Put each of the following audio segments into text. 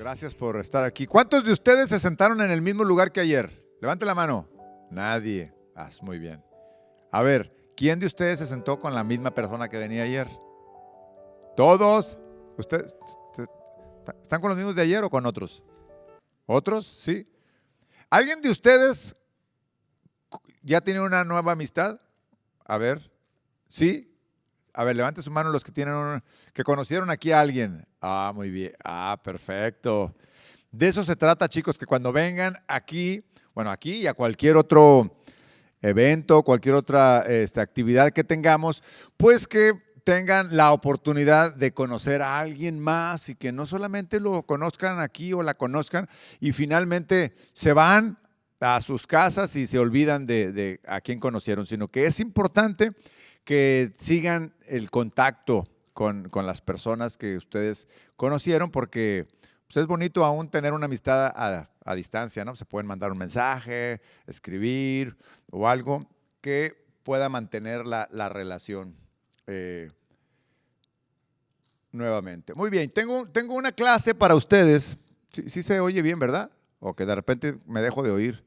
Gracias por estar aquí. ¿Cuántos de ustedes se sentaron en el mismo lugar que ayer? Levante la mano. Nadie. Muy bien. A ver, ¿quién de ustedes se sentó con la misma persona que venía ayer? ¿Todos? ¿Ustedes están con los mismos de ayer o con otros? ¿Otros? Sí. ¿Alguien de ustedes ya tiene una nueva amistad? A ver. ¿Sí? A ver, levante su mano los que que conocieron aquí a alguien. Muy bien. Perfecto. De eso se trata, chicos, que cuando vengan aquí, aquí y a cualquier otro evento, cualquier otra actividad que tengamos, pues que tengan la oportunidad de conocer a alguien más y que no solamente lo conozcan aquí o la conozcan y finalmente se van a sus casas y se olvidan de a quién conocieron, sino que es importante que sigan el contacto con las personas que ustedes conocieron, porque pues, es bonito aún tener una amistad a distancia, ¿no? Se pueden mandar un mensaje, escribir o algo que pueda mantener la relación nuevamente. Muy bien, tengo una clase para ustedes. Sí se oye bien, ¿verdad? O que de repente me dejo de oír,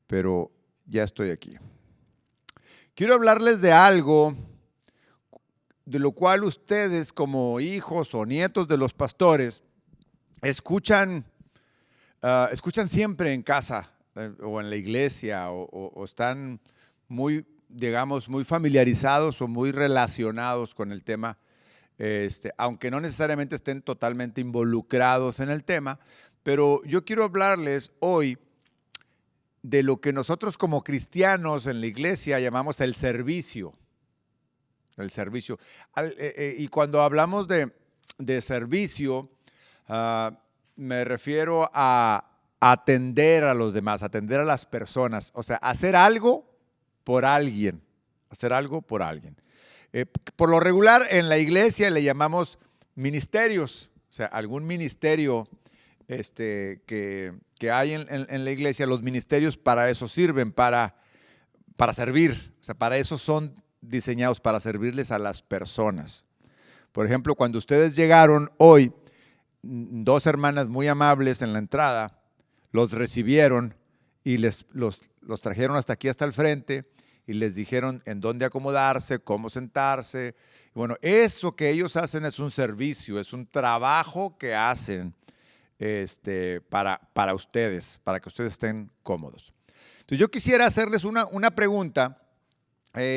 pero ya estoy aquí. Quiero hablarles de algo de lo cual ustedes como hijos o nietos de los pastores escuchan siempre en casa o en la iglesia o están muy, digamos, muy familiarizados o muy relacionados con el tema, aunque no necesariamente estén totalmente involucrados en el tema, pero yo quiero hablarles hoy de lo que nosotros como cristianos en la iglesia llamamos el servicio. El servicio. Y cuando hablamos de servicio, me refiero a atender a los demás, atender a las personas, o sea, hacer algo por alguien, hacer algo por alguien. Por lo regular en la iglesia le llamamos ministerios, o sea, algún ministerio que hay en la iglesia. Los ministerios para eso sirven, para servir, o sea, para eso son diseñados, para servirles a las personas. Por ejemplo, cuando ustedes llegaron hoy, dos hermanas muy amables en la entrada los recibieron y los trajeron hasta aquí, hasta el frente, y les dijeron en dónde acomodarse, cómo sentarse. Bueno, eso que ellos hacen es un servicio, es un trabajo que hacen para ustedes, para que ustedes estén cómodos. Entonces yo quisiera hacerles una pregunta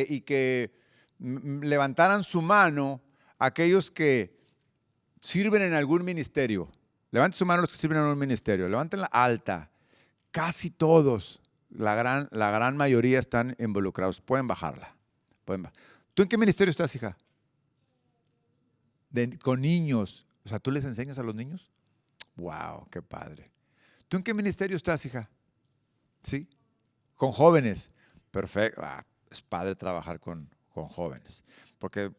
y que levantaran su mano aquellos que sirven en algún ministerio. Levanten su mano los que sirven en un ministerio, levántenla alta. Casi todos, la gran mayoría están involucrados. Pueden bajarla. ¿Tú en qué ministerio estás, hija? Con niños. O sea, ¿tú les enseñas a los niños? ¡Wow! ¡Qué padre! ¿Tú en qué ministerio estás, hija? ¿Sí? Con jóvenes. Perfecto. Es padre trabajar con jóvenes. Porque,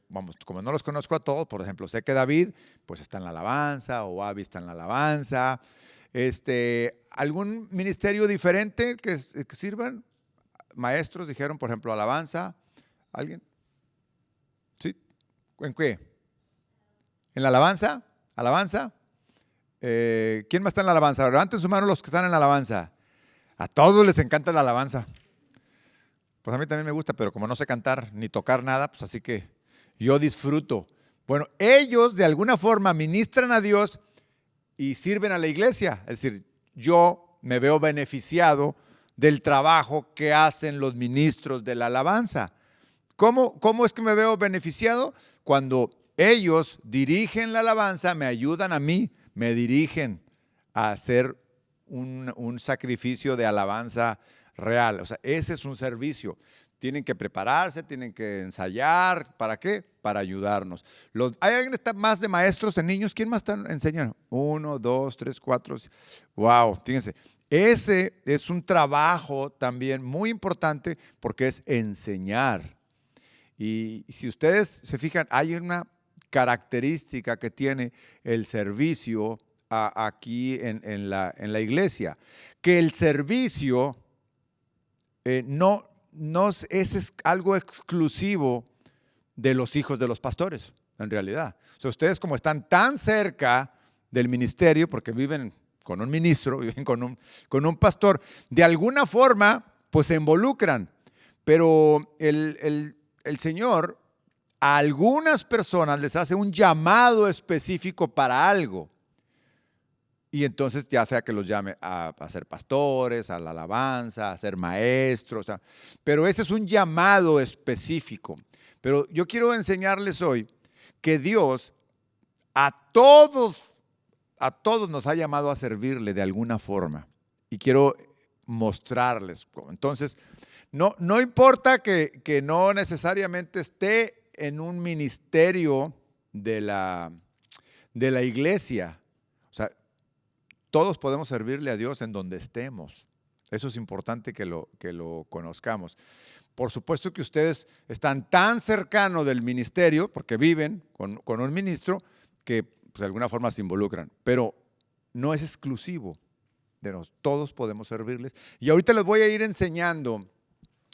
como no los conozco a todos, por ejemplo, sé que David pues está en la alabanza, o Abby está en la alabanza. ¿Algún ministerio diferente que sirvan? Maestros dijeron, por ejemplo, alabanza. ¿Alguien? ¿Sí? ¿En qué? ¿En la alabanza? ¿Alabanza? ¿Quién más está en la alabanza? Levanten su mano los que están en la alabanza. A todos les encanta la alabanza. Pues a mí también me gusta, pero como no sé cantar ni tocar nada, pues así que yo disfruto. Bueno, ellos de alguna forma ministran a Dios y sirven a la iglesia. Es decir, yo me veo beneficiado del trabajo que hacen los ministros de la alabanza. ¿Cómo es que me veo beneficiado? Cuando ellos dirigen la alabanza, me ayudan a mí, me dirigen a hacer un sacrificio de alabanza real. O sea, ese es un servicio. Tienen que prepararse, tienen que ensayar. ¿Para qué? Para ayudarnos. ¿Hay alguien que está más de maestros en niños? ¿Quién más enseña? 1, 2, 3, 4. Wow, fíjense. Ese es un trabajo también muy importante porque es enseñar. Y si ustedes se fijan, hay una característica que tiene el servicio aquí en la iglesia, que el servicio no es algo exclusivo de los hijos de los pastores, en realidad. O sea, ustedes como están tan cerca del ministerio, porque viven con un ministro, viven con un pastor, de alguna forma pues se involucran, pero el Señor a algunas personas les hace un llamado específico para algo. Y entonces ya sea que los llame a ser pastores, a la alabanza, a ser maestros, pero ese es un llamado específico. Pero yo quiero enseñarles hoy que Dios a todos nos ha llamado a servirle de alguna forma. Y quiero mostrarles. Entonces, no importa que no necesariamente esté en un ministerio de la iglesia. O sea, todos podemos servirle a Dios en donde estemos. Eso es importante que lo conozcamos. Por supuesto que ustedes están tan cercanos del ministerio, porque viven con un ministro, que pues, de alguna forma se involucran. Pero no es exclusivo de nosotros. Todos podemos servirles. Y ahorita les voy a ir enseñando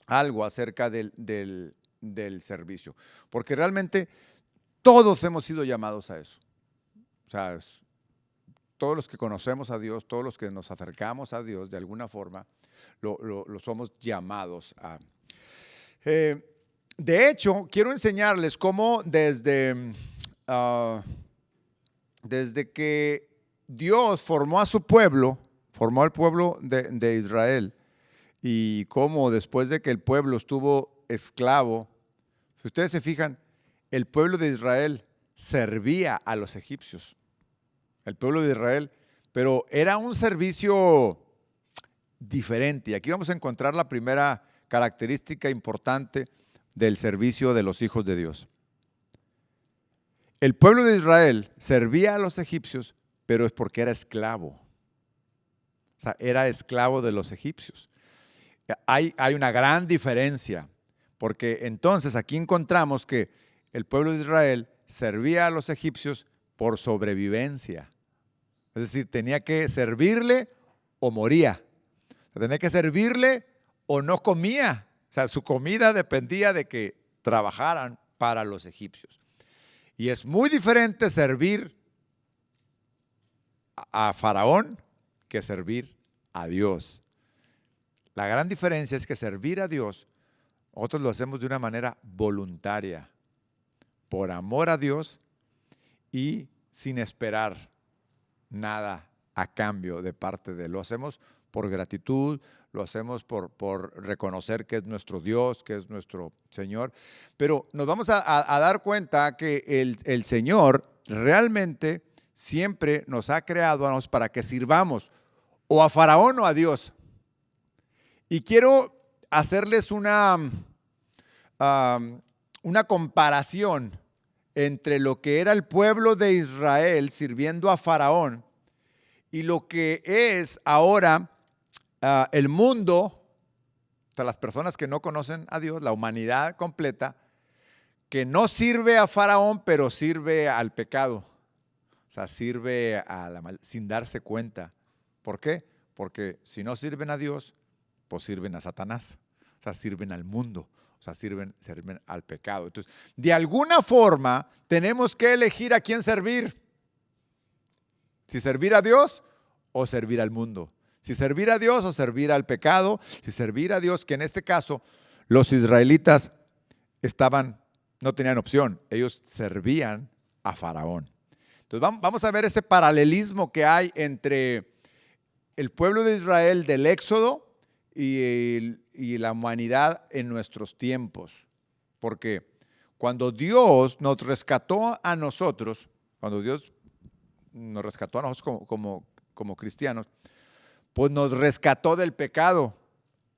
algo acerca del servicio. Porque realmente todos hemos sido llamados a eso. O sea, todos los que conocemos a Dios, todos los que nos acercamos a Dios, de alguna forma, lo somos llamados a. De hecho, quiero enseñarles cómo desde que Dios formó a su pueblo, formó al pueblo de Israel, y cómo después de que el pueblo estuvo esclavo, si ustedes se fijan, el pueblo de Israel servía a los egipcios. El pueblo de Israel, pero era un servicio diferente. Y aquí vamos a encontrar la primera característica importante del servicio de los hijos de Dios. El pueblo de Israel servía a los egipcios, pero es porque era esclavo. O sea, era esclavo de los egipcios. Hay una gran diferencia, porque entonces aquí encontramos que el pueblo de Israel servía a los egipcios por sobrevivencia. Es decir, tenía que servirle o moría. Tenía que servirle o no comía. O sea, su comida dependía de que trabajaran para los egipcios. Y es muy diferente servir a Faraón que servir a Dios. La gran diferencia es que servir a Dios, nosotros lo hacemos de una manera voluntaria, por amor a Dios y sin esperar nada a cambio de parte de Él. Lo hacemos por gratitud, lo hacemos por reconocer que es nuestro Dios, que es nuestro Señor. Pero nos vamos a dar cuenta que el Señor realmente siempre nos ha creado a nosotros para que sirvamos o a Faraón o a Dios. Y quiero hacerles una comparación entre lo que era el pueblo de Israel sirviendo a Faraón y lo que es ahora el mundo, o sea, las personas que no conocen a Dios, la humanidad completa, que no sirve a Faraón, pero sirve al pecado. O sea, sirve sin darse cuenta. ¿Por qué? Porque si no sirven a Dios, pues sirven a Satanás. O sea, sirven al mundo. O sea, sirven al pecado. Entonces, de alguna forma, tenemos que elegir a quién servir. Si servir a Dios o servir al mundo. Si servir a Dios o servir al pecado. Si servir a Dios, que en este caso los israelitas no tenían opción. Ellos servían a Faraón. Entonces vamos a ver ese paralelismo que hay entre el pueblo de Israel del Éxodo y la humanidad en nuestros tiempos. Porque cuando Dios nos rescató a nosotros, cuando Dios nos rescató a nosotros como cristianos, pues nos rescató del pecado,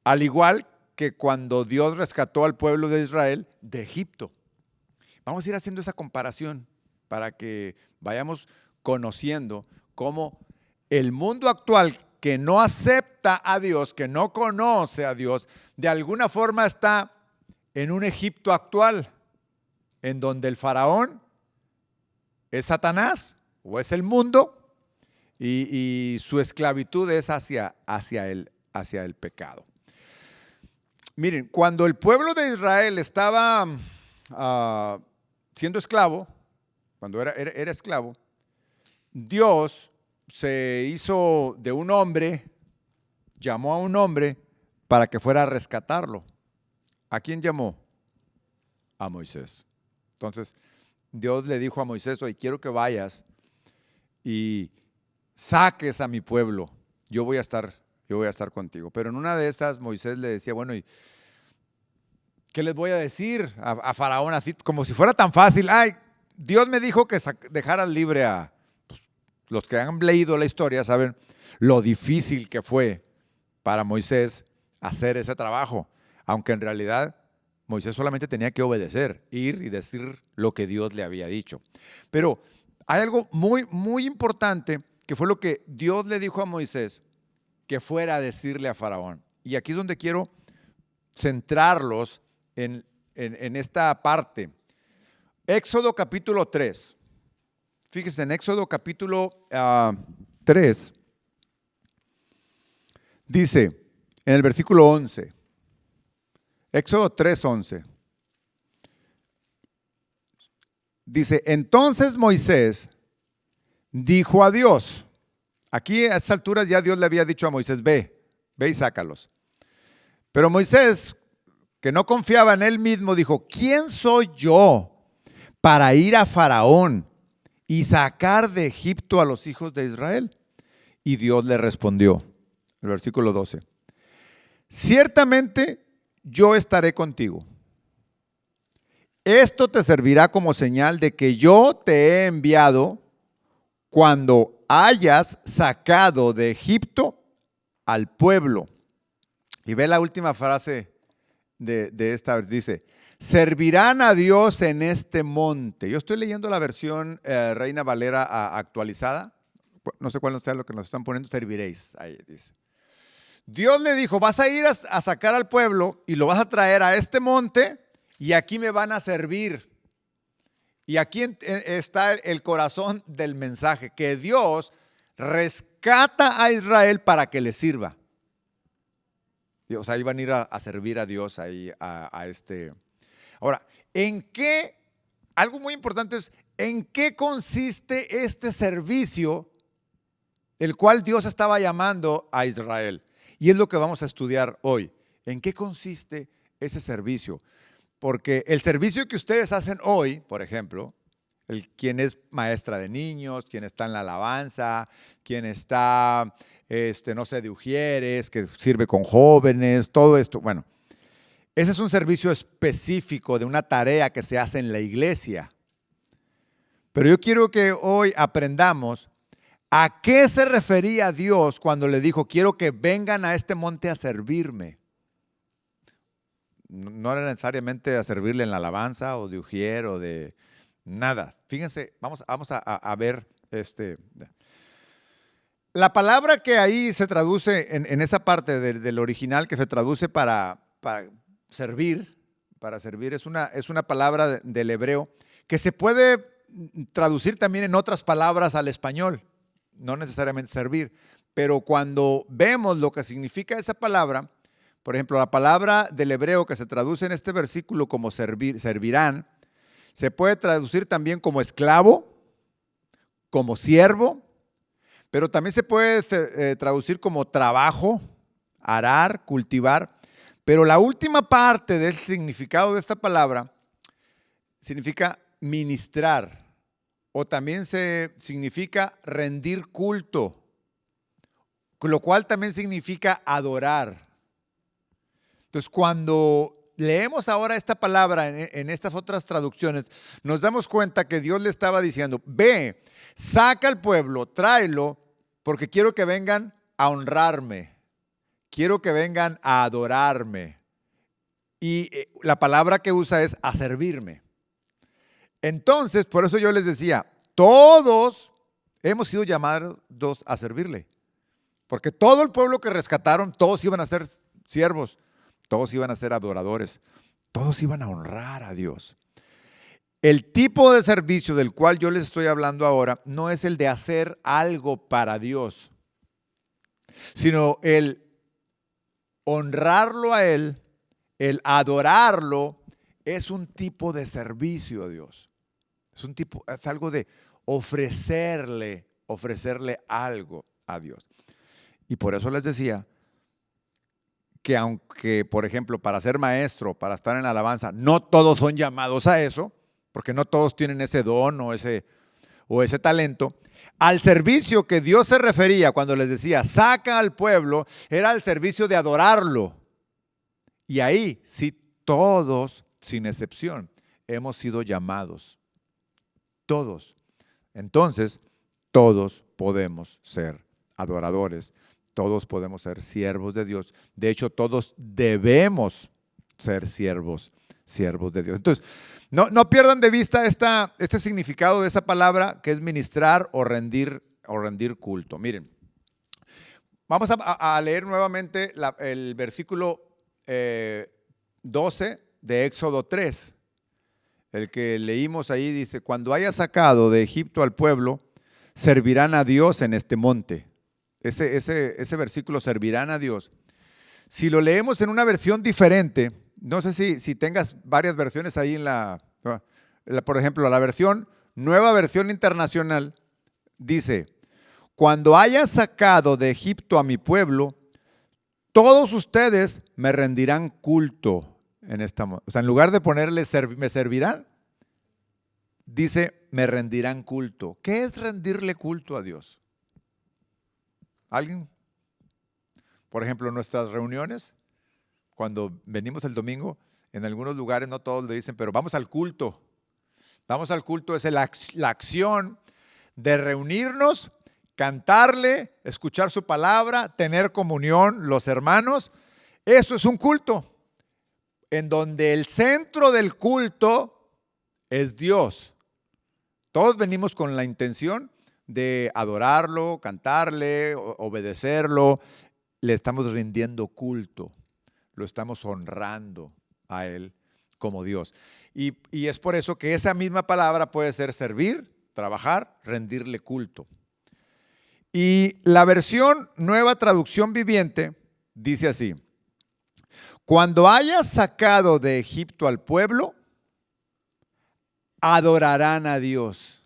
al igual que cuando Dios rescató al pueblo de Israel de Egipto. Vamos a ir haciendo esa comparación para que vayamos conociendo cómo el mundo actual que no acepta a Dios, que no conoce a Dios, de alguna forma está en un Egipto actual, en donde el faraón es Satanás o es el mundo y su esclavitud es hacia el pecado. Miren, cuando el pueblo de Israel estaba siendo esclavo, cuando era esclavo, Dios se hizo de un hombre, llamó a un hombre para que fuera a rescatarlo. ¿A quién llamó? A Moisés. Entonces, Dios le dijo a Moisés: oye, quiero que vayas y saques a mi pueblo. Yo voy a estar contigo. Pero en una de esas, Moisés le decía: bueno, ¿y qué les voy a decir a Faraón? Así como si fuera tan fácil. Ay, Dios me dijo que dejaras libre a... Pues, los que han leído la historia saben lo difícil que fue para Moisés hacer ese trabajo, aunque en realidad Moisés solamente tenía que obedecer, ir y decir lo que Dios le había dicho. Pero hay algo muy, muy importante que fue lo que Dios le dijo a Moisés que fuera a decirle a Faraón. Y aquí es donde quiero centrarlos en esta parte. Éxodo capítulo 3. Fíjense, en Éxodo capítulo 3 dice en el versículo 11, Éxodo 3:11, dice: entonces Moisés dijo a Dios. Aquí a estas alturas ya Dios le había dicho a Moisés: ve y sácalos. Pero Moisés, que no confiaba en él mismo, dijo: ¿quién soy yo para ir a Faraón y sacar de Egipto a los hijos de Israel? Y Dios le respondió, el versículo 12: ciertamente yo estaré contigo. Esto te servirá como señal de que yo te he enviado cuando hayas sacado de Egipto al pueblo. Y ve la última frase de esta, dice: servirán a Dios en este monte. Yo estoy leyendo la versión Reina Valera actualizada. No sé cuál sea lo que nos están poniendo. Serviréis, ahí dice. Dios le dijo: vas a ir a sacar al pueblo y lo vas a traer a este monte y aquí me van a servir. Y aquí está el corazón del mensaje, que Dios rescata a Israel para que le sirva. O sea, iban a ir a servir a Dios ahí a este. Ahora, algo muy importante es, ¿en qué consiste este servicio el cual Dios estaba llamando a Israel? Y es lo que vamos a estudiar hoy. ¿En qué consiste ese servicio? Porque el servicio que ustedes hacen hoy, por ejemplo, quien es maestra de niños, quien está en la alabanza, quien está, no sé, de ujieres, que sirve con jóvenes, todo esto. Bueno, ese es un servicio específico de una tarea que se hace en la iglesia. Pero yo quiero que hoy aprendamos a qué se refería Dios cuando le dijo: quiero que vengan a este monte a servirme. No era necesariamente a servirle en la alabanza o de ujier o de nada. Fíjense, vamos a ver la palabra que ahí se traduce en esa parte del original, que se traduce para servir, es una palabra del hebreo que se puede traducir también en otras palabras al español, no necesariamente servir, pero cuando vemos lo que significa esa palabra, por ejemplo, la palabra del hebreo que se traduce en este versículo como servirán, se puede traducir también como esclavo, como siervo, pero también se puede traducir como trabajo, arar, cultivar. Pero la última parte del significado de esta palabra significa ministrar, o también significa rendir culto, lo cual también significa adorar. Entonces, cuando leemos ahora esta palabra en estas otras traducciones, nos damos cuenta que Dios le estaba diciendo: ve, saca al pueblo, tráelo, porque quiero que vengan a honrarme, quiero que vengan a adorarme. Y la palabra que usa es a servirme. Entonces, por eso yo les decía, todos hemos sido llamados a servirle, porque todo el pueblo que rescataron, todos iban a ser siervos, todos iban a ser adoradores, todos iban a honrar a Dios. El tipo de servicio del cual yo les estoy hablando ahora no es el de hacer algo para Dios, sino el honrarlo a Él, el adorarlo, es un tipo de servicio a Dios. Es algo de ofrecerle ofrecerle algo a Dios. Y por eso les decía que aunque, por ejemplo, para ser maestro, para estar en la alabanza, no todos son llamados a eso, porque no todos tienen ese don o ese talento, al servicio que Dios se refería cuando les decía, saca al pueblo, era el servicio de adorarlo. Y ahí sí todos, sin excepción, hemos sido llamados. Todos. Entonces, todos podemos ser adoradores. Todos podemos ser siervos de Dios. De hecho, todos debemos ser siervos de Dios. Entonces, no pierdan de vista este significado de esa palabra que es ministrar o rendir culto. Miren, vamos a leer nuevamente el versículo 12 de Éxodo 3. El que leímos ahí dice, cuando haya sacado de Egipto al pueblo, servirán a Dios en este monte. Ese versículo, servirán a Dios. Si lo leemos en una versión diferente, no sé si tengas varias versiones ahí por ejemplo, la nueva versión internacional dice, cuando haya sacado de Egipto a mi pueblo, todos ustedes me rendirán culto en esta. O sea, en lugar de ponerle me servirán, dice me rendirán culto. ¿Qué es rendirle culto a Dios? ¿Alguien? Por ejemplo, en nuestras reuniones, cuando venimos el domingo, en algunos lugares, no todos le dicen, pero vamos al culto. Vamos al culto, es la acción de reunirnos, cantarle, escuchar su palabra, tener comunión, los hermanos. Eso es un culto, en donde el centro del culto es Dios. Todos venimos con la intención de adorarlo, cantarle, obedecerlo. Le estamos rindiendo culto, lo estamos honrando a Él como Dios. Y es por eso que esa misma palabra puede ser servir, trabajar, rendirle culto. Y la versión Nueva Traducción Viviente dice así, cuando hayas sacado de Egipto al pueblo, adorarán a Dios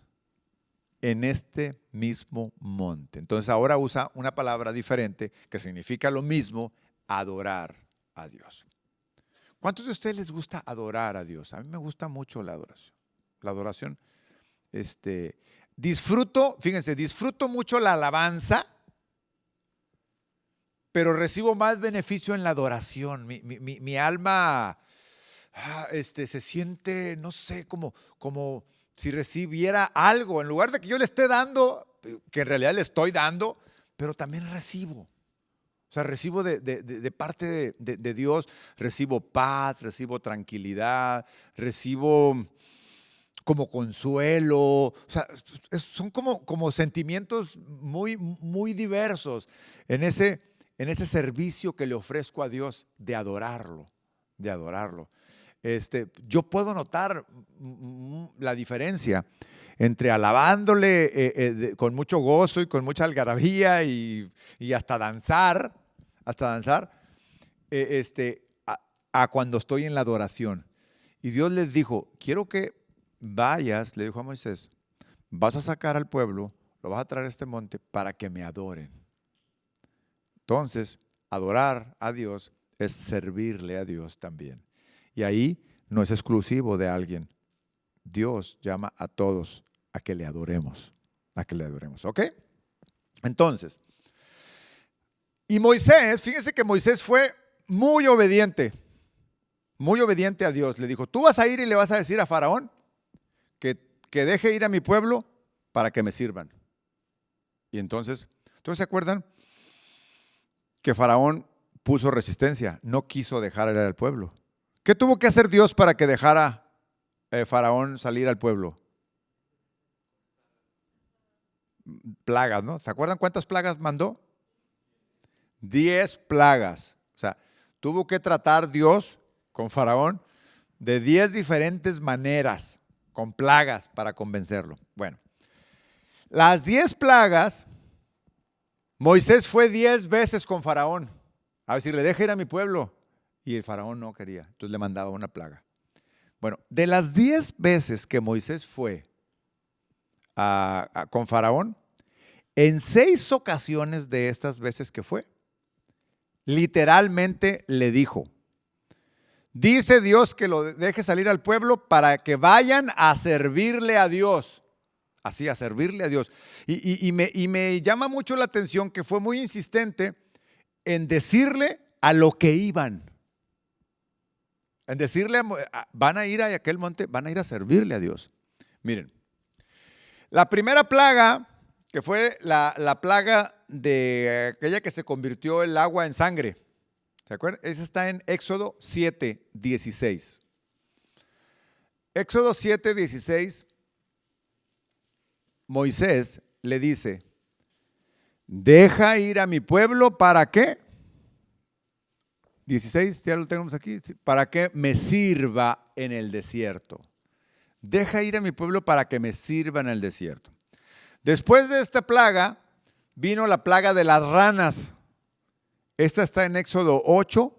en este mismo monte. Entonces ahora usa una palabra diferente que significa lo mismo, adorar a Dios. ¿Cuántos de ustedes les gusta adorar a Dios? A mí me gusta mucho la adoración. La adoración, disfruto mucho la alabanza, pero recibo más beneficio en la adoración. Mi alma se siente, no sé, como si recibiera algo. En lugar de que yo le esté dando, que en realidad le estoy dando, pero también recibo. O sea, recibo de parte de Dios, recibo paz, recibo tranquilidad, recibo como consuelo. O sea, son como sentimientos muy, muy diversos en ese servicio que le ofrezco a Dios de adorarlo. Yo puedo notar la diferencia entre alabándole con mucho gozo y con mucha algarabía y hasta danzar, a cuando estoy en la adoración. Y Dios les dijo, quiero que vayas, le dijo a Moisés, vas a sacar al pueblo, lo vas a traer a este monte para que me adoren. Entonces, adorar a Dios es servirle a Dios también. Y ahí no es exclusivo de alguien. Dios llama a todos a que le adoremos, ¿ok? Entonces, y Moisés, fíjense que Moisés fue muy obediente a Dios. Le dijo, tú vas a ir y le vas a decir a Faraón que deje ir a mi pueblo para que me sirvan. Y entonces ¿se acuerdan? Que Faraón puso resistencia, no quiso dejar ir al pueblo. ¿Qué tuvo que hacer Dios para que dejara Faraón salir al pueblo? Plagas, ¿no? ¿Se acuerdan cuántas plagas mandó? 10 plagas. O sea, tuvo que tratar Dios con Faraón de 10 diferentes maneras, con plagas para convencerlo. Bueno, las 10 plagas, Moisés fue 10 veces con Faraón a decirle, deja ir a mi pueblo. Y el Faraón no quería, entonces le mandaba una plaga. Bueno, de las 10 veces que Moisés fue con Faraón, En 6 ocasiones de estas veces que fue, literalmente le dijo, dice Dios que lo deje salir al pueblo para que vayan a servirle a Dios. Así, a servirle a Dios. Y me llama mucho la atención que fue muy insistente en decirle a lo que iban. En decirle, van a ir a aquel monte, van a ir a servirle a Dios. Miren, la primera plaga, que fue la plaga de aquella que se convirtió el agua en sangre. ¿Se acuerdan? Esa está en Éxodo 7:16. Éxodo 7:16, Moisés le dice, deja ir a mi pueblo, ¿para qué? 16, ya lo tenemos aquí, para que me sirva en el desierto. Deja ir a mi pueblo para que me sirva en el desierto. Después de esta plaga, vino la plaga de las ranas. Esta está en Éxodo 8,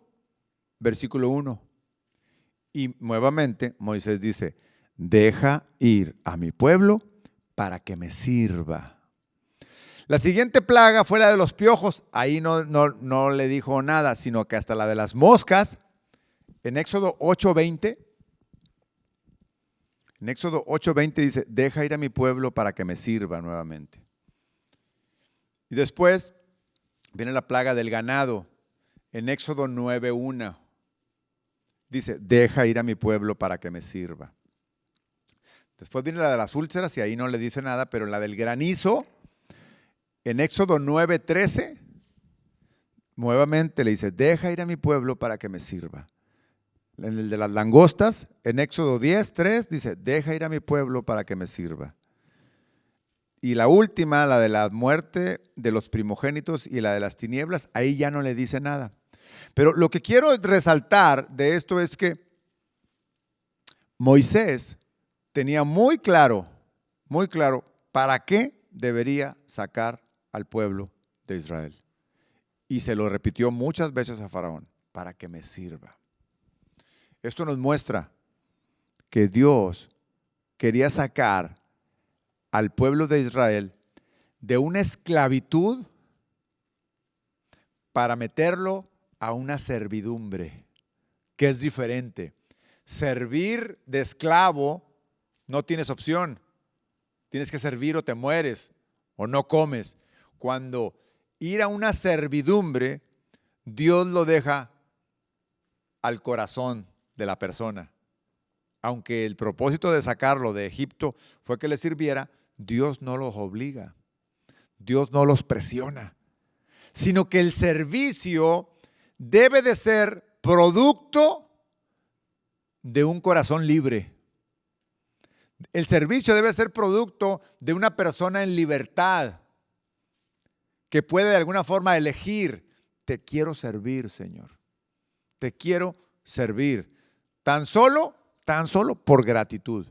versículo 1. Y nuevamente Moisés dice, deja ir a mi pueblo para que me sirva. La siguiente plaga fue la de los piojos. Ahí no le dijo nada, sino que hasta la de las moscas, en Éxodo 8:20. En Éxodo 8:20 dice, deja ir a mi pueblo para que me sirva nuevamente. Y después viene la plaga del ganado. En Éxodo 9:1 dice, deja ir a mi pueblo para que me sirva. Después viene la de las úlceras y ahí no le dice nada, pero la del granizo, en Éxodo 9:13, nuevamente le dice, deja ir a mi pueblo para que me sirva. En el de las langostas, en Éxodo 10:3, dice, deja ir a mi pueblo para que me sirva. Y la última, la de la muerte de los primogénitos y la de las tinieblas, ahí ya no le dice nada. Pero lo que quiero resaltar de esto es que Moisés tenía muy claro para qué debería sacar al pueblo de Israel. Y se lo repitió muchas veces a Faraón, para que me sirva. Esto nos muestra que Dios quería sacar al pueblo de Israel de una esclavitud para meterlo a una servidumbre, que es diferente. Servir de esclavo, no tienes opción. Tienes que servir o te mueres o no comes. Cuando ir a una servidumbre, Dios lo deja al corazón de la persona. Aunque el propósito de sacarlo de Egipto fue que le sirviera, Dios no los obliga. Dios no los presiona. Sino que el servicio debe de ser producto de un corazón libre. El servicio debe ser producto de una persona en libertad que puede de alguna forma elegir, te quiero servir, Señor. Te quiero servir. Tan solo por gratitud.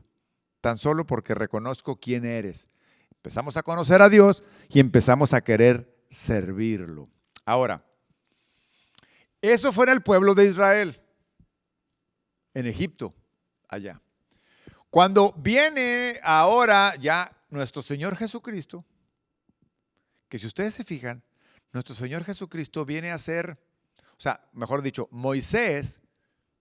Tan solo porque reconozco quién eres. Empezamos a conocer a Dios y empezamos a querer servirlo. Ahora, eso fue en el pueblo de Israel, en Egipto, allá. Cuando viene ahora ya nuestro Señor Jesucristo, que si ustedes se fijan, nuestro Señor Jesucristo viene a ser, o sea, mejor dicho, Moisés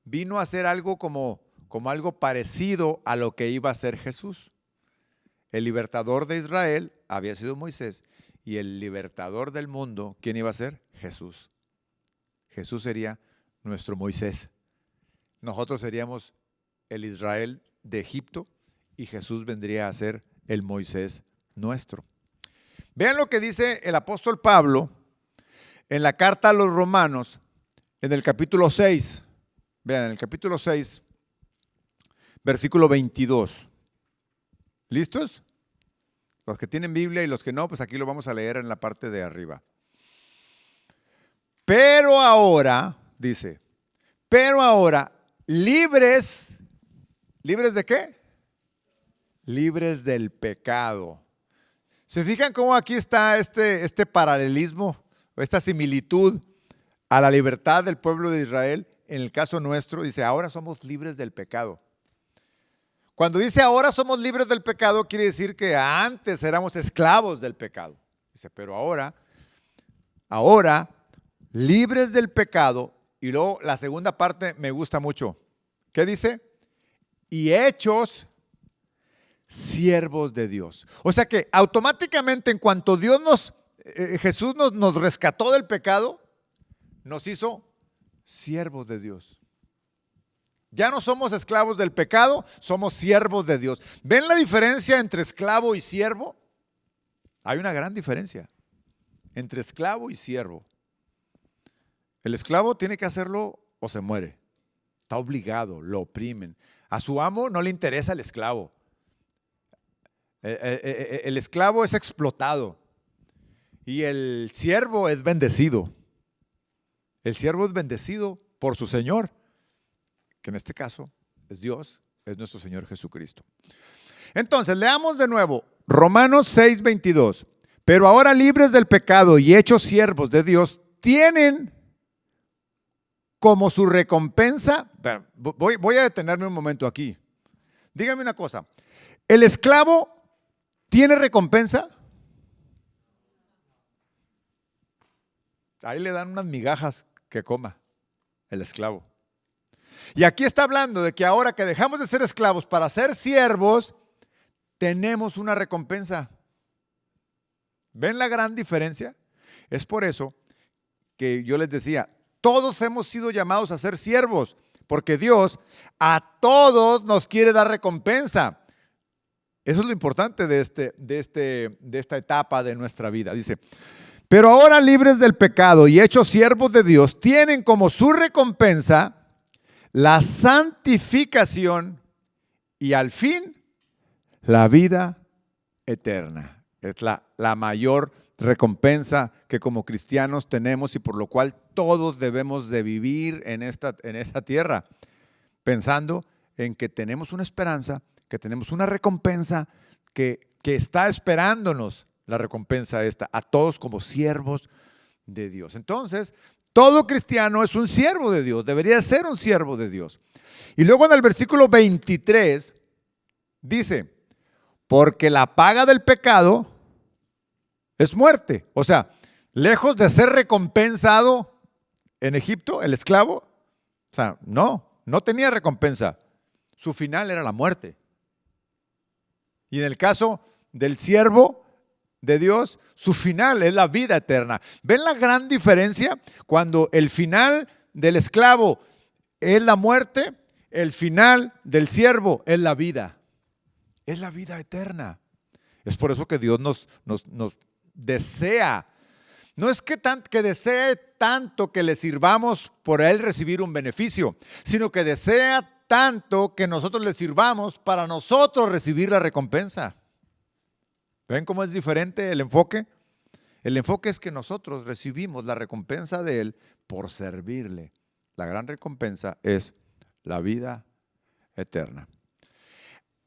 vino a hacer algo como algo parecido a lo que iba a hacer Jesús. El libertador de Israel había sido Moisés y el libertador del mundo, ¿quién iba a ser? Jesús. Jesús sería nuestro Moisés. Nosotros seríamos el Israel de Egipto y Jesús vendría a ser el Moisés nuestro. Vean lo que dice el apóstol Pablo en la carta a los Romanos, en el capítulo 6. Vean, en el capítulo 6, versículo 22. ¿Listos? Los que tienen Biblia y los que no, pues aquí lo vamos a leer en la parte de arriba. Pero ahora, dice, libres ¿de qué? Libres del pecado. ¿Se fijan cómo aquí está este paralelismo, esta similitud a la libertad del pueblo de Israel? En el caso nuestro, dice, ahora somos libres del pecado. Cuando dice ahora somos libres del pecado, quiere decir que antes éramos esclavos del pecado. Dice, pero ahora, libres del pecado. Y luego la segunda parte me gusta mucho. ¿Qué dice? Y hechos siervos de Dios. O sea que automáticamente en cuanto Jesús nos rescató del pecado, nos hizo siervos de Dios. Ya no somos esclavos del pecado, somos siervos de Dios. ¿Ven la diferencia entre esclavo y siervo? Hay una gran diferencia entre esclavo y siervo. El esclavo tiene que hacerlo o se muere. Está obligado, lo oprimen. A su amo no le interesa el esclavo. El esclavo es explotado y el siervo es bendecido. El siervo es bendecido por su Señor, que en este caso es Dios, es nuestro Señor Jesucristo. Entonces, leamos de nuevo Romanos 6:22. Pero ahora libres del pecado y hechos siervos de Dios, tienen como su recompensa. Voy a detenerme un momento aquí. Dígame una cosa. ¿El esclavo tiene recompensa? Ahí le dan unas migajas que coma el esclavo. Y aquí está hablando de que ahora que dejamos de ser esclavos para ser siervos, tenemos una recompensa. ¿Ven la gran diferencia? Es por eso que yo les decía, todos hemos sido llamados a ser siervos, porque Dios a todos nos quiere dar recompensa. Eso es lo importante de esta etapa de nuestra vida. Dice, pero ahora libres del pecado y hechos siervos de Dios, tienen como su recompensa la santificación y al fin la vida eterna. Es la mayor recompensa que como cristianos tenemos y por lo cual todos debemos de vivir en esta tierra, pensando en que tenemos una esperanza, que tenemos una recompensa que está esperándonos, la recompensa esta, a todos como siervos de Dios. Entonces, todo cristiano es un siervo de Dios, debería ser un siervo de Dios. Y luego en el versículo 23 dice, porque la paga del pecado es muerte. O sea, lejos de ser recompensado en Egipto, el esclavo, o sea, no tenía recompensa. Su final era la muerte. Y en el caso del siervo de Dios, su final es la vida eterna. ¿Ven la gran diferencia? Cuando el final del esclavo es la muerte, el final del siervo es la vida. Es la vida eterna. Es por eso que Dios nos desea. No es que desee tanto que le sirvamos por Él recibir un beneficio, sino que desea tanto que nosotros le sirvamos para nosotros recibir la recompensa. ¿Ven cómo es diferente el enfoque? El enfoque es que nosotros recibimos la recompensa de Él por servirle. La gran recompensa es la vida eterna.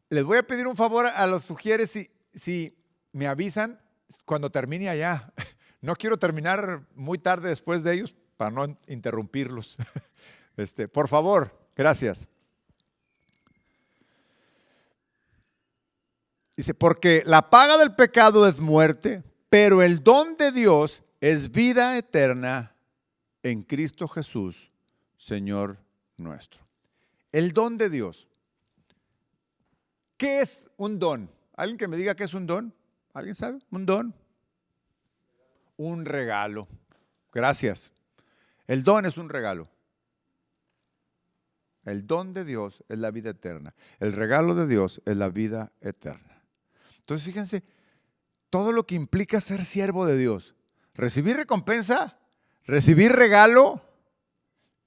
Les voy a pedir un favor a los sugieres si me avisan cuando termine allá. No quiero terminar muy tarde después de ellos para no interrumpirlos. Por favor, gracias. Dice, porque la paga del pecado es muerte, pero el don de Dios es vida eterna en Cristo Jesús, Señor nuestro. El don de Dios. ¿Qué es un don? ¿Alguien que me diga qué es un don? ¿Alguien sabe? ¿Un don? Un regalo. Gracias. El don es un regalo. El don de Dios es la vida eterna. El regalo de Dios es la vida eterna. Entonces, fíjense, todo lo que implica ser siervo de Dios. Recibir recompensa, recibir regalo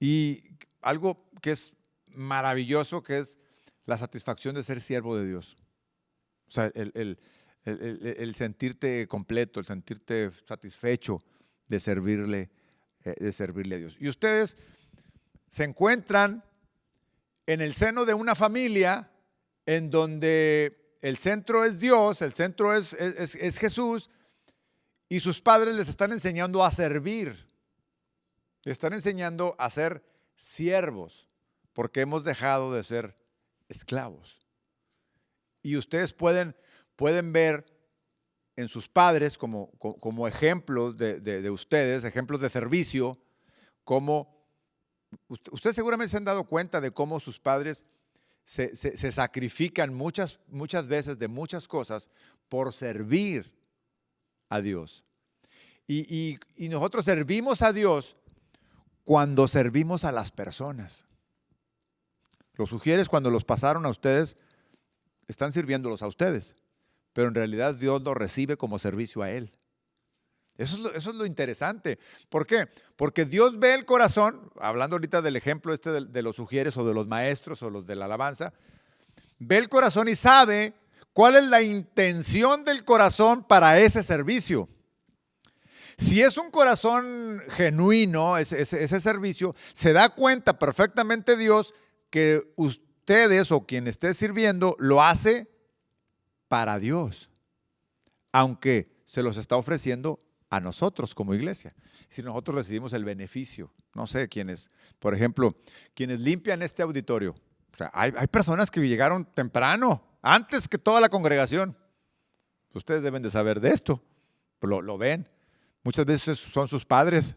y algo que es maravilloso, que es la satisfacción de ser siervo de Dios. O sea, el sentirte completo, el sentirte satisfecho de servirle a Dios. Y ustedes se encuentran en el seno de una familia en donde el centro es Dios, el centro es Jesús, y sus padres les están enseñando a servir, les están enseñando a ser siervos, porque hemos dejado de ser esclavos. Y ustedes pueden ver en sus padres como ejemplos de ustedes, ejemplos de servicio, como ustedes seguramente se han dado cuenta de cómo sus padres se sacrifican muchas veces de muchas cosas por servir a Dios. Y nosotros servimos a Dios cuando servimos a las personas. Los ujieres, cuando los pasaron a ustedes, están sirviéndolos a ustedes, pero en realidad Dios los recibe como servicio a Él. Eso es lo interesante. ¿Por qué? Porque Dios ve el corazón, hablando ahorita del ejemplo de los ujieres o de los maestros o los de la alabanza, ve el corazón y sabe cuál es la intención del corazón para ese servicio. Si es un corazón genuino, ese servicio, se da cuenta perfectamente Dios que ustedes o quien esté sirviendo lo hace para Dios, aunque se los está ofreciendo a nosotros como iglesia. Si nosotros recibimos el beneficio, no sé, quienes, por ejemplo, quienes limpian este auditorio. O sea, hay personas que llegaron temprano, antes que toda la congregación. Ustedes deben de saber de esto, lo ven. Muchas veces son sus padres.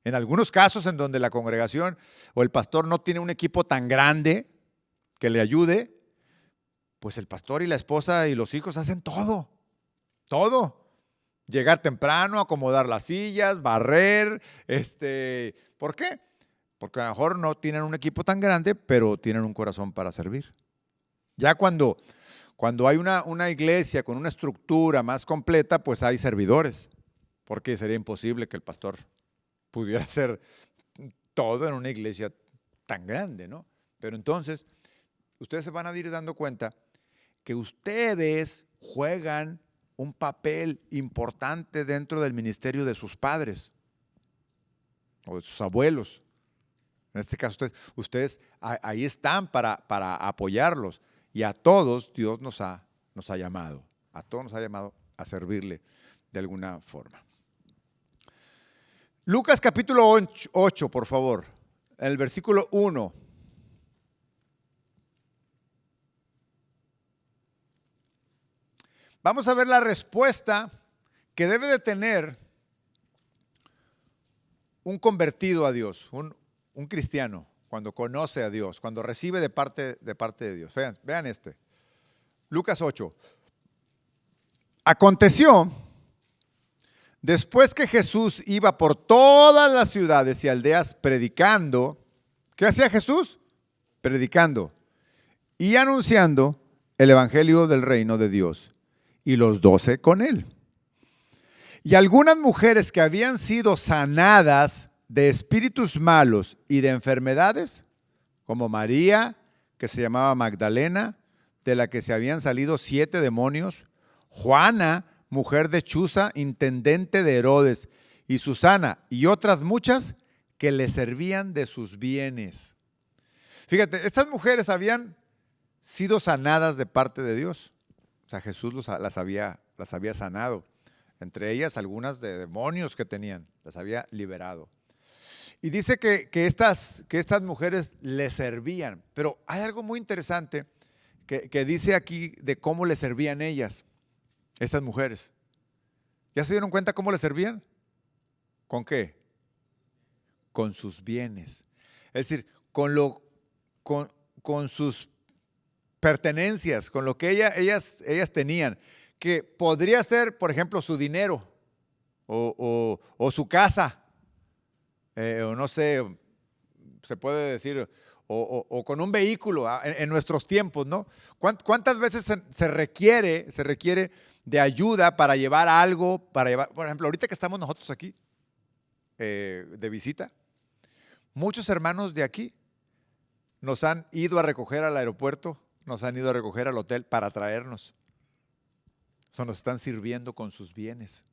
En algunos casos en donde la congregación o el pastor no tiene un equipo tan grande que le ayude, pues el pastor y la esposa y los hijos hacen todo. Llegar temprano, acomodar las sillas, barrer. ¿Por qué? Porque a lo mejor no tienen un equipo tan grande, pero tienen un corazón para servir. Ya cuando hay una iglesia con una estructura más completa, pues hay servidores, porque sería imposible que el pastor pudiera hacer todo en una iglesia tan grande, ¿no? Pero entonces, ustedes se van a ir dando cuenta que ustedes juegan un papel importante dentro del ministerio de sus padres o de sus abuelos. En este caso, ustedes ahí están para apoyarlos. Y a todos Dios nos ha llamado. A todos nos ha llamado a servirle de alguna forma. Lucas capítulo 8, por favor, el versículo 1. Vamos a ver la respuesta que debe de tener un convertido a Dios, un cristiano, cuando conoce a Dios, cuando recibe de parte de Dios. Vean este. Lucas 8. Aconteció, después que Jesús iba por todas las ciudades y aldeas predicando, ¿qué hacía Jesús? Predicando y anunciando el evangelio del reino de Dios, y los 12 con él. Y algunas mujeres que habían sido sanadas de espíritus malos y de enfermedades, como María, que se llamaba Magdalena, de la que se habían salido 7 demonios, Juana, mujer de Chuza, intendente de Herodes, y Susana, y otras muchas que le servían de sus bienes. Fíjate, estas mujeres habían sido sanadas de parte de Dios. O sea, Jesús las había sanado. Entre ellas algunas de demonios que tenían, las había liberado. Y dice que estas mujeres le servían. Pero hay algo muy interesante que dice aquí de cómo le servían ellas, estas mujeres. ¿Ya se dieron cuenta cómo le servían? ¿Con qué? Con sus bienes. Es decir, con sus pertenencias, con lo que ellas tenían, que podría ser, por ejemplo, su dinero o su casa, o no sé, se puede decir, o con un vehículo en nuestros tiempos, ¿no? ¿Cuántas veces se requiere de ayuda para llevar algo, por ejemplo, ahorita que estamos nosotros aquí de visita, muchos hermanos de aquí nos han ido a recoger al aeropuerto, nos han ido a recoger al hotel para traernos. O sea, nos están sirviendo con sus bienes.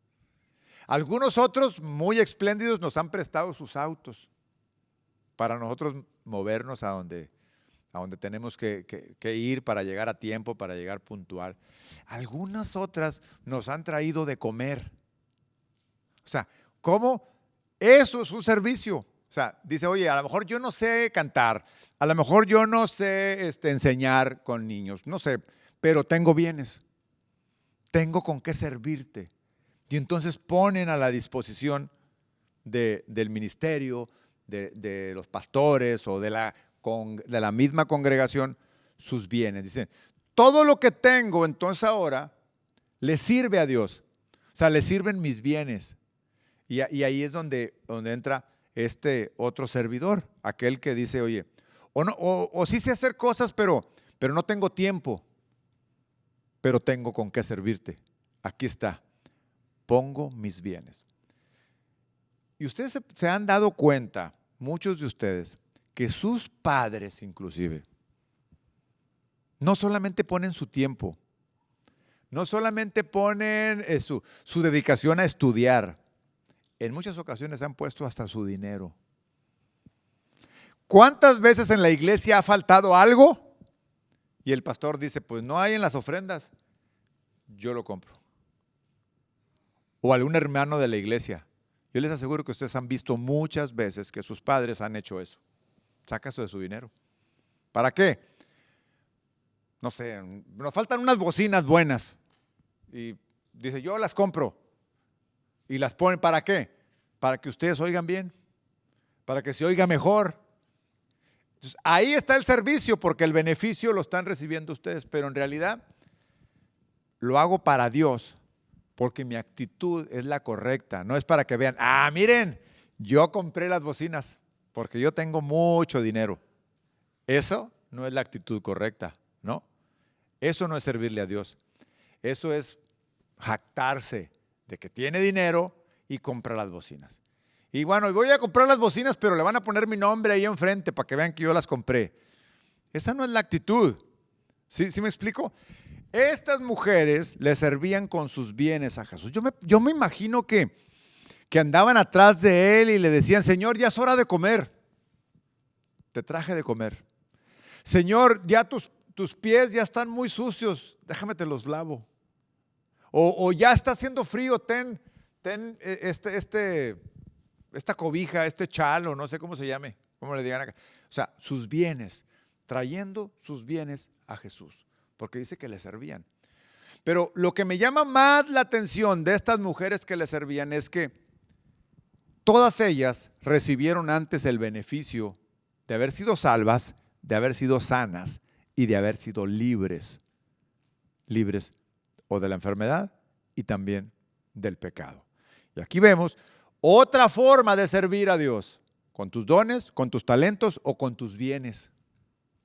Algunos otros muy espléndidos nos han prestado sus autos para nosotros movernos a donde tenemos que ir para llegar a tiempo, para llegar puntual. Algunas otras nos han traído de comer. O sea, ¿cómo? Eso es un servicio. O sea, dice, oye, a lo mejor yo no sé cantar, a lo mejor yo no sé enseñar con niños, no sé, pero tengo bienes. tengo con qué servirte. Y entonces ponen a la disposición del ministerio, de los pastores o de la misma congregación sus bienes. Dicen, todo lo que tengo entonces ahora le sirve a Dios. O sea, le sirven mis bienes. Y ahí es donde entra este otro servidor, aquel que dice, oye, o sí sé hacer cosas, pero no tengo tiempo, pero tengo con qué servirte. Aquí está, pongo mis bienes. Y ustedes se han dado cuenta, muchos de ustedes, que sus padres inclusive, no solamente ponen su tiempo, no solamente ponen su dedicación a estudiar, en muchas ocasiones han puesto hasta su dinero. ¿Cuántas veces en la iglesia ha faltado algo? Y el pastor dice, pues no hay en las ofrendas, yo lo compro. O algún hermano de la iglesia. Yo les aseguro que ustedes han visto muchas veces que sus padres han hecho eso. Saca eso de su dinero. ¿Para qué? No sé, nos faltan unas bocinas buenas. Y dice, yo las compro. Y las ponen, ¿para qué? Para que ustedes oigan bien, para que se oiga mejor. Entonces, ahí está el servicio, porque el beneficio lo están recibiendo ustedes, pero en realidad lo hago para Dios, porque mi actitud es la correcta. No es para que vean, miren, yo compré las bocinas, porque yo tengo mucho dinero. Eso no es la actitud correcta, ¿no? Eso no es servirle a Dios. Eso es jactarse de que tiene dinero y compra las bocinas. Y bueno, voy a comprar las bocinas, pero le van a poner mi nombre ahí enfrente para que vean que yo las compré. Esa no es la actitud. ¿Sí me explico? Estas mujeres le servían con sus bienes a Jesús. Yo me imagino que andaban atrás de él y le decían, Señor, ya es hora de comer. Te traje de comer. Señor, ya tus pies ya están muy sucios, déjame te los lavo. O ya está haciendo frío, ten esta cobija, este chalo, no sé cómo se llame, cómo le digan acá. O sea, sus bienes, trayendo sus bienes a Jesús, porque dice que le servían. Pero lo que me llama más la atención de estas mujeres que le servían es que todas ellas recibieron antes el beneficio de haber sido salvas, de haber sido sanas y de haber sido libres o de la enfermedad y también del pecado. Y aquí vemos otra forma de servir a Dios, con tus dones, con tus talentos o con tus bienes,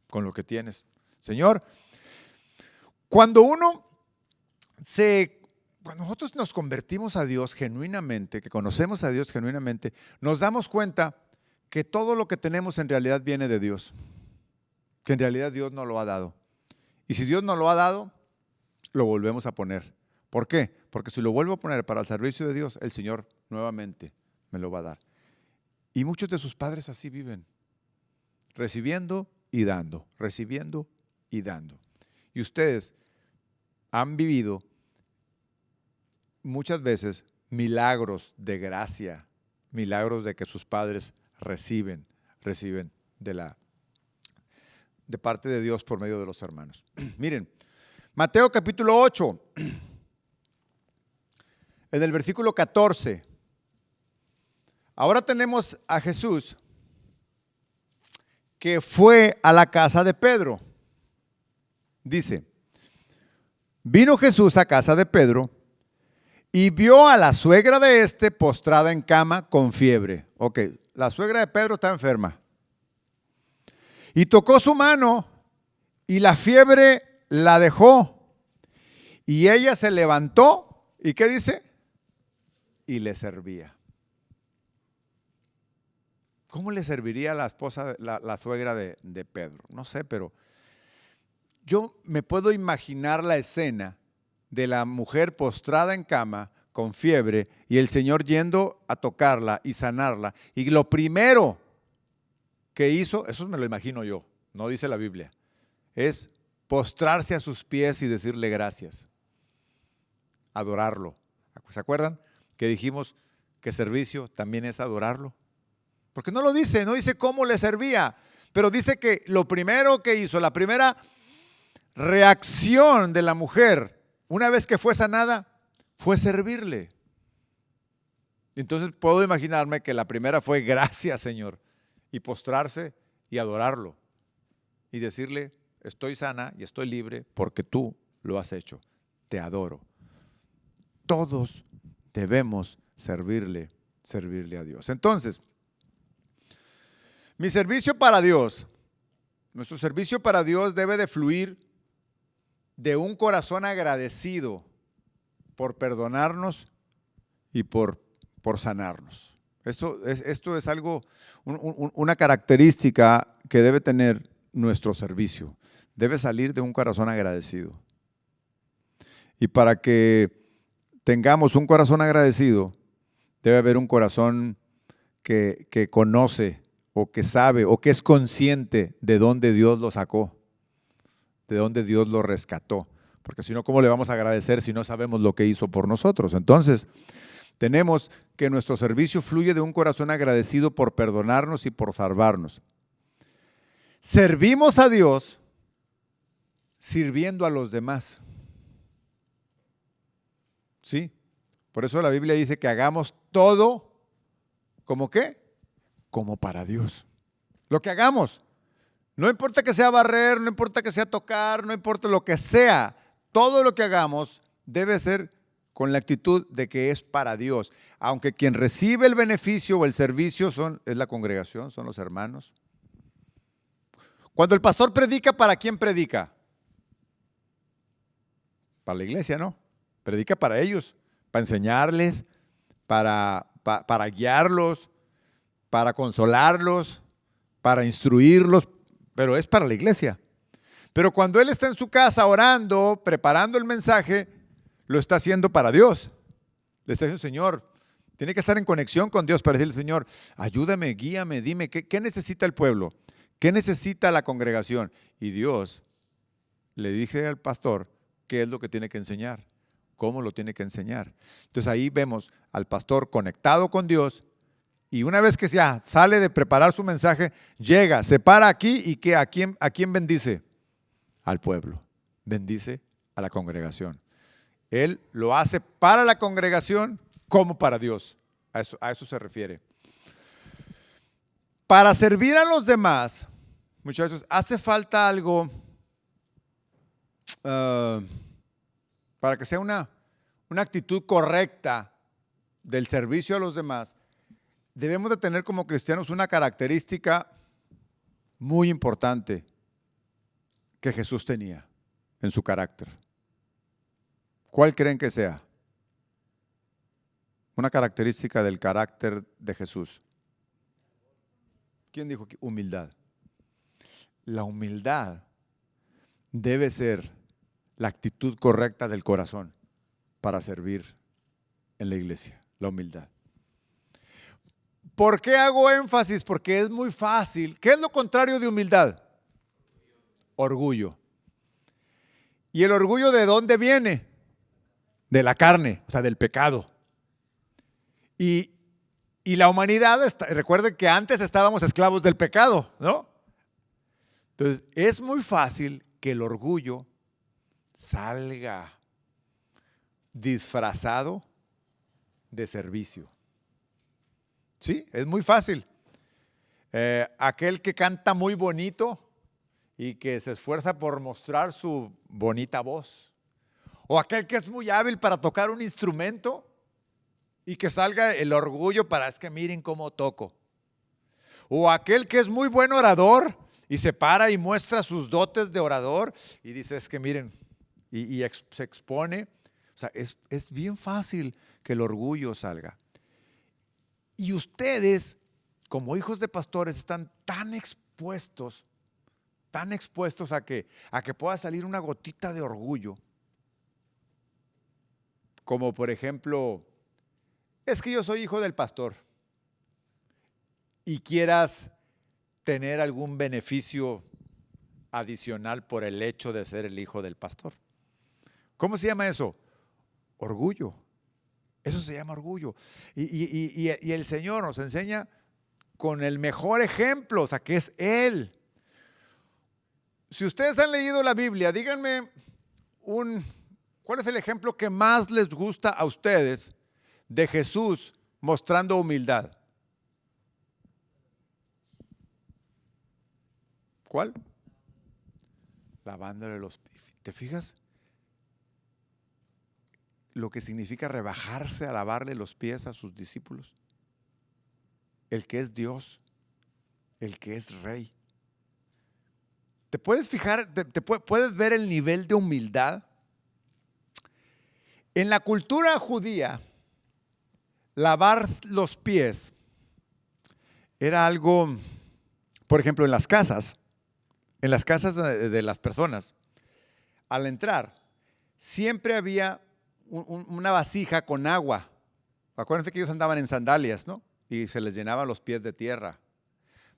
con lo que tienes. Señor, cuando nosotros nos convertimos a Dios genuinamente, que conocemos a Dios genuinamente, nos damos cuenta que todo lo que tenemos en realidad viene de Dios, que en realidad Dios nos lo ha dado. Y si Dios nos lo ha dado, lo volvemos a poner. ¿Por qué? Porque si lo vuelvo a poner para el servicio de Dios, el Señor nuevamente me lo va a dar. Y muchos de sus padres así viven, recibiendo y dando, recibiendo y dando. Y ustedes han vivido muchas veces milagros de gracia, milagros de que sus padres reciben de parte de Dios por medio de los hermanos. Miren, Mateo capítulo 8, en el versículo 14. Ahora tenemos a Jesús que fue a la casa de Pedro. Dice, vino Jesús a casa de Pedro y vio a la suegra de éste postrada en cama con fiebre. Ok, la suegra de Pedro está enferma. Y tocó su mano y la fiebre la dejó. Y ella se levantó. ¿Y qué dice? Y le servía. ¿Cómo le serviría a la esposa, la suegra de Pedro? No sé, pero yo me puedo imaginar la escena de la mujer postrada en cama con fiebre y el Señor yendo a tocarla y sanarla. Y lo primero que hizo, eso me lo imagino yo, no dice la Biblia, es postrarse a sus pies y decirle gracias, adorarlo. ¿Se acuerdan que dijimos que servicio también es adorarlo? Porque no lo dice, no dice cómo le servía, pero dice que lo primero que hizo, la primera reacción de la mujer, una vez que fue sanada, fue servirle. Entonces puedo imaginarme que la primera fue gracias, Señor, y postrarse y adorarlo y decirle, estoy sana y estoy libre porque tú lo has hecho. Te adoro. Todos debemos servirle a Dios. Entonces, mi servicio para Dios, nuestro servicio para Dios debe de fluir de un corazón agradecido por perdonarnos y por sanarnos. Esto es algo, una característica que debe tener nuestro servicio. Debe salir de un corazón agradecido. Y para que tengamos un corazón agradecido, debe haber un corazón que conoce o que sabe o que es consciente de dónde Dios lo sacó, de dónde Dios lo rescató. Porque si no, ¿cómo le vamos a agradecer si no sabemos lo que hizo por nosotros? Entonces, tenemos que nuestro servicio fluye de un corazón agradecido por perdonarnos y por salvarnos. Servimos a Dios sirviendo a los demás. ¿Sí? Por eso la Biblia dice que hagamos todo, ¿como qué? Como para Dios. Lo que hagamos. No importa que sea barrer, no importa que sea tocar, no importa lo que sea. Todo lo que hagamos debe ser con la actitud de que es para Dios. Aunque quien recibe el beneficio o el servicio es la congregación, son los hermanos. Cuando el pastor predica, ¿para quién predica? Para la iglesia, ¿no? Predica para ellos, para enseñarles, para guiarlos, para consolarlos, para instruirlos, pero es para la iglesia. Pero cuando él está en su casa orando, preparando el mensaje, lo está haciendo para Dios. Le está diciendo, Señor, tiene que estar en conexión con Dios para decirle, Señor, ayúdame, guíame, dime, ¿qué necesita el pueblo? ¿Qué necesita la congregación? Y Dios le dije al pastor qué es lo que tiene que enseñar, cómo lo tiene que enseñar. Entonces ahí vemos al pastor conectado con Dios y una vez que ya sale de preparar su mensaje, llega, se para aquí y que ¿a quién bendice? Al pueblo, bendice a la congregación. Él lo hace para la congregación como para Dios. A eso se refiere. Para servir a los demás, muchachos, hace falta algo para que sea una actitud correcta del servicio a los demás. Debemos de tener como cristianos una característica muy importante que Jesús tenía en su carácter. ¿Cuál creen que sea? Una característica del carácter de Jesús. ¿Quién dijo aquí? Humildad. La humildad debe ser la actitud correcta del corazón para servir en la iglesia. La humildad. ¿Por qué hago énfasis? Porque es muy fácil. ¿Qué es lo contrario de humildad? Orgullo. ¿Y el orgullo de dónde viene? De la carne, o sea, del pecado. Y la humanidad, recuerden que antes estábamos esclavos del pecado, ¿no? Entonces, es muy fácil que el orgullo salga disfrazado de servicio. Sí, es muy fácil. Aquel que canta muy bonito y que se esfuerza por mostrar su bonita voz. O aquel que es muy hábil para tocar un instrumento y que salga el orgullo para, es que miren cómo toco. O aquel que es muy buen orador y se para y muestra sus dotes de orador y dice, es que miren, se expone. O sea, es bien fácil que el orgullo salga. Y ustedes, como hijos de pastores, están tan expuestos a que pueda salir una gotita de orgullo. Como por ejemplo, es que yo soy hijo del pastor y quieras tener algún beneficio adicional por el hecho de ser el hijo del pastor. ¿Cómo se llama eso? Orgullo. Eso se llama orgullo. Y el Señor nos enseña con el mejor ejemplo, o sea, que es Él. Si ustedes han leído la Biblia, díganme un ¿Cuál es el ejemplo que más les gusta a ustedes de Jesús mostrando humildad? ¿Cuál? Lavándole los pies. ¿Te fijas lo que significa rebajarse a lavarle los pies a sus discípulos? El que es Dios, el que es Rey. ¿Te puedes fijar, puedes ver el nivel de humildad? En la cultura judía, lavar los pies era algo, por ejemplo, en las casas de las personas, al entrar, siempre había una vasija con agua. Acuérdense que ellos andaban en sandalias, ¿no? Y se les llenaban los pies de tierra.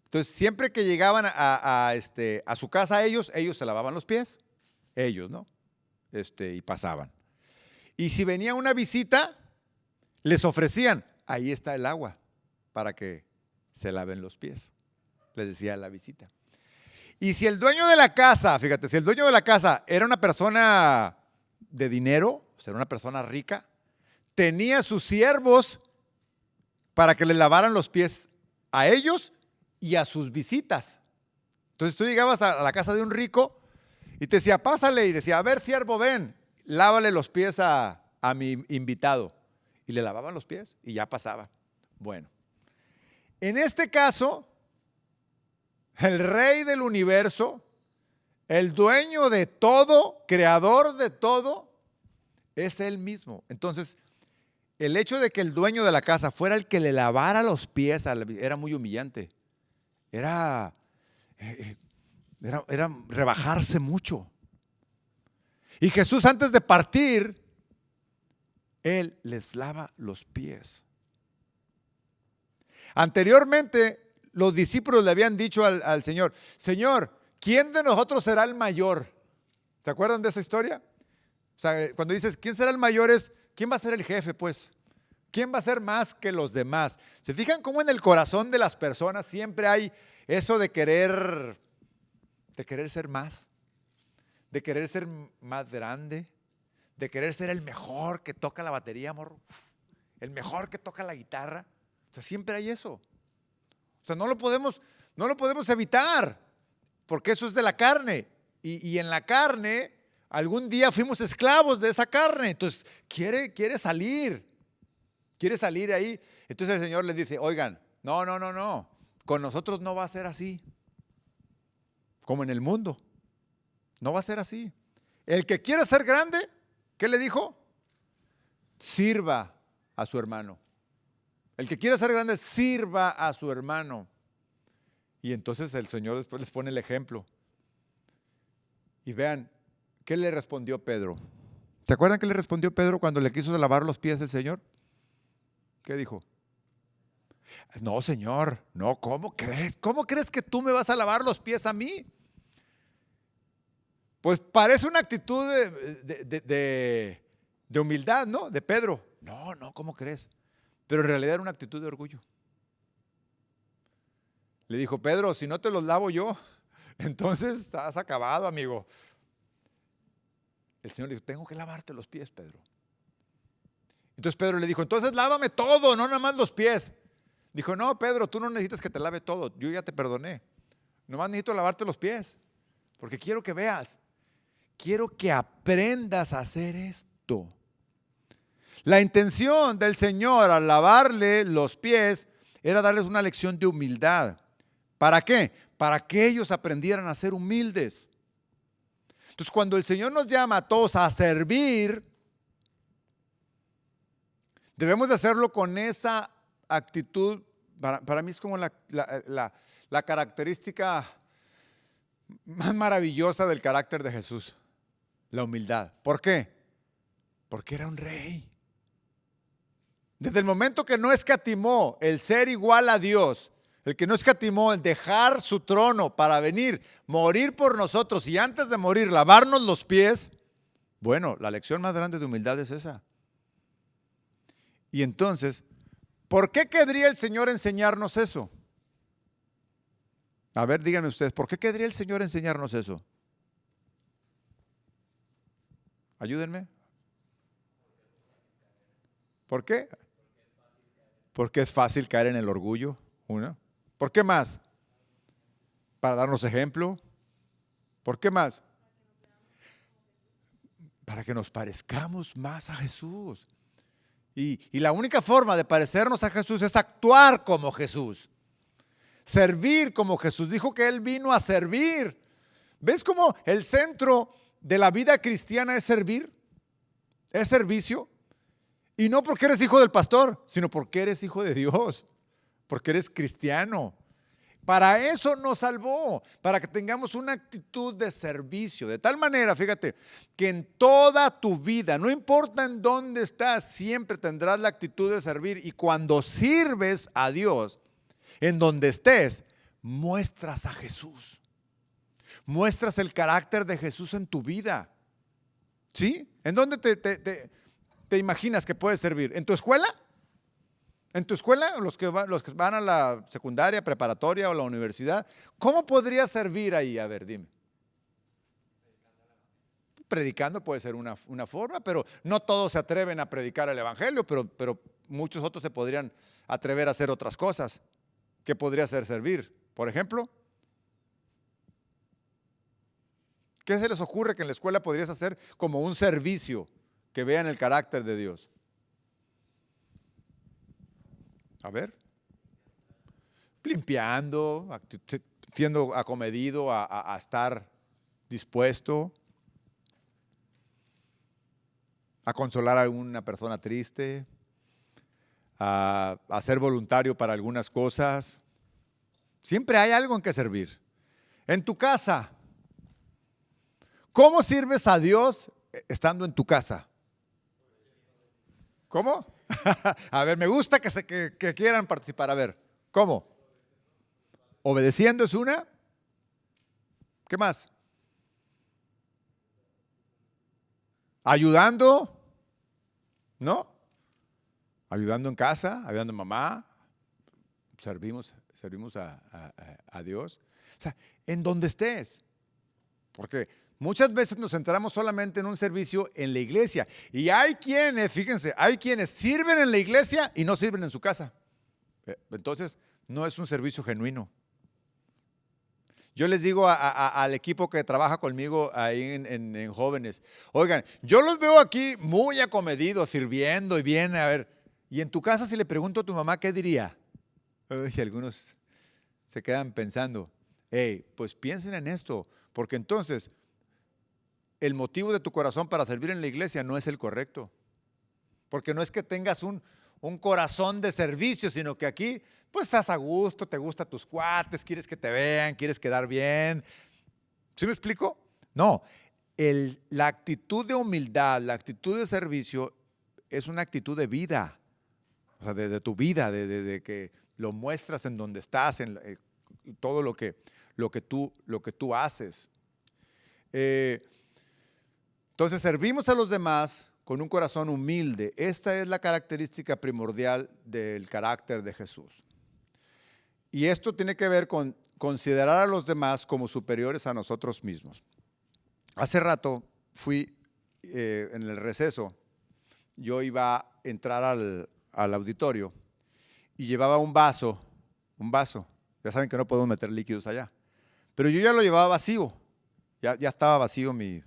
Entonces, siempre que llegaban a su casa ellos se lavaban los pies, ellos, ¿no? Y pasaban. Y si venía una visita, les ofrecían, ahí está el agua para que se laven los pies, les decía la visita. Y si el dueño de la casa, fíjate, si el dueño de la casa era una persona de dinero, o sea, era una persona rica, tenía sus siervos para que le lavaran los pies a ellos y a sus visitas. Entonces tú llegabas a la casa de un rico y te decía, pásale, y decía, a ver, siervo, ven, lávale los pies a mi invitado. Y le lavaban los pies y ya pasaba. Bueno, en este caso, el Rey del universo, el dueño de todo, creador de todo, es Él mismo. Entonces, el hecho de que el dueño de la casa fuera el que le lavara los pies era muy humillante. Era rebajarse mucho. Y Jesús, antes de partir, Él les lava los pies. Anteriormente, los discípulos le habían dicho al Señor, Señor, ¿quién de nosotros será el mayor? ¿Se acuerdan de esa historia? O sea, cuando dices, ¿quién será el mayor? ¿Quién va a ser el jefe, pues? ¿Quién va a ser más que los demás? ¿Se fijan cómo en el corazón de las personas siempre hay eso de querer ser más? De querer ser más grande, de querer ser el mejor que toca la batería, amor, el mejor que toca la guitarra. O sea, siempre hay eso. O sea, no lo podemos evitar, porque eso es de la carne. Y en la carne, algún día fuimos esclavos de esa carne. Entonces, quiere salir ahí. Entonces el Señor les dice, oigan, no, con nosotros no va a ser así, como en el mundo. No va a ser así. El que quiere ser grande, ¿qué le dijo? Sirva a su hermano. El que quiere ser grande, sirva a su hermano. Y entonces el Señor después les pone el ejemplo. Y vean, ¿qué le respondió Pedro? ¿Se acuerdan qué le respondió Pedro cuando le quiso lavar los pies al Señor? ¿Qué dijo? No, Señor, no, ¿cómo crees? ¿Cómo crees que tú me vas a lavar los pies a mí? Pues parece una actitud de humildad, ¿no? De Pedro. No, ¿cómo crees? Pero en realidad era una actitud de orgullo. Le dijo, Pedro, si no te los lavo yo, entonces estás acabado, amigo. El Señor le dijo, tengo que lavarte los pies, Pedro. Entonces Pedro le dijo, entonces lávame todo, no nada más los pies. Dijo, no, Pedro, tú no necesitas que te lave todo, yo ya te perdoné. Nomás necesito lavarte los pies, porque quiero que veas, quiero que aprendas a hacer esto. La intención del Señor al lavarle los pies era darles una lección de humildad. ¿Para qué? Para que ellos aprendieran a ser humildes. Entonces, cuando el Señor nos llama a todos a servir, debemos de hacerlo con esa actitud. Para mí es como la característica más maravillosa del carácter de Jesús, la humildad. ¿Por qué? Porque era un rey. Desde el momento que no escatimó el ser igual a Dios, el que no escatimó el dejar su trono para venir, morir por nosotros y antes de morir lavarnos los pies, bueno, la lección más grande de humildad es esa. Y entonces, ¿por qué querría el Señor enseñarnos eso? A ver, díganme ustedes, ¿por qué querría el Señor enseñarnos eso? Ayúdenme. ¿Por qué? Porque es fácil caer en el orgullo. Una. ¿Por qué más? Para darnos ejemplo. ¿Por qué más? Para que nos parezcamos más a Jesús. Y la única forma de parecernos a Jesús es actuar como Jesús. Servir como Jesús. Dijo que Él vino a servir. ¿Ves cómo el centro de la vida cristiana es servir? Es servicio. Y no porque eres hijo del pastor, sino porque eres hijo de Dios. Porque eres cristiano. Para eso nos salvó, para que tengamos una actitud de servicio. De tal manera, fíjate, que en toda tu vida, no importa en dónde estás, siempre tendrás la actitud de servir. Y cuando sirves a Dios, en donde estés, muestras a Jesús. Muestras el carácter de Jesús en tu vida. ¿Sí? ¿En dónde te imaginas que puedes servir? ¿En tu escuela? En tu escuela, los que van a la secundaria, preparatoria o la universidad, ¿cómo podrías servir ahí? A ver, dime. Predicando puede ser una forma, pero no todos se atreven a predicar el evangelio, pero muchos otros se podrían atrever a hacer otras cosas. ¿Qué podría ser servir? Por ejemplo, ¿qué se les ocurre que en la escuela podrías hacer como un servicio que vean el carácter de Dios? A ver, limpiando, siendo acomedido a estar dispuesto a consolar a alguna persona triste, a ser voluntario para algunas cosas. Siempre hay algo en que servir. En tu casa, ¿cómo sirves a Dios estando en tu casa? ¿Cómo? A ver, me gusta que quieran participar. A ver, ¿cómo? Obedeciendo es una. ¿Qué más? Ayudando, ¿no? Ayudando en casa, ayudando a mamá. Servimos a Dios. O sea, en donde estés. Porque muchas veces nos centramos solamente en un servicio en la iglesia. Y hay quienes, fíjense, hay quienes sirven en la iglesia y no sirven en su casa. Entonces, no es un servicio genuino. Yo les digo al equipo que trabaja conmigo ahí en jóvenes, oigan, yo los veo aquí muy acomedidos, sirviendo y bien, a ver, y en tu casa si le pregunto a tu mamá, ¿qué diría? Y algunos se quedan pensando, hey, pues piensen en esto, porque entonces el motivo de tu corazón para servir en la iglesia no es el correcto. Porque no es que tengas un corazón de servicio, sino que aquí pues estás a gusto, te gustan tus cuates, quieres que te vean, quieres quedar bien. ¿Sí me explico? No, la actitud de humildad, la actitud de servicio es una actitud de vida. O sea, de tu vida, de que lo muestras en donde estás, en todo lo que tú haces. Entonces servimos a los demás con un corazón humilde. Esta es la característica primordial del carácter de Jesús. Y esto tiene que ver con considerar a los demás como superiores a nosotros mismos. Hace rato fui en el receso, yo iba a entrar al auditorio y llevaba un vaso. Ya saben que no podemos meter líquidos allá. Pero yo ya lo llevaba vacío, ya estaba vacío mi.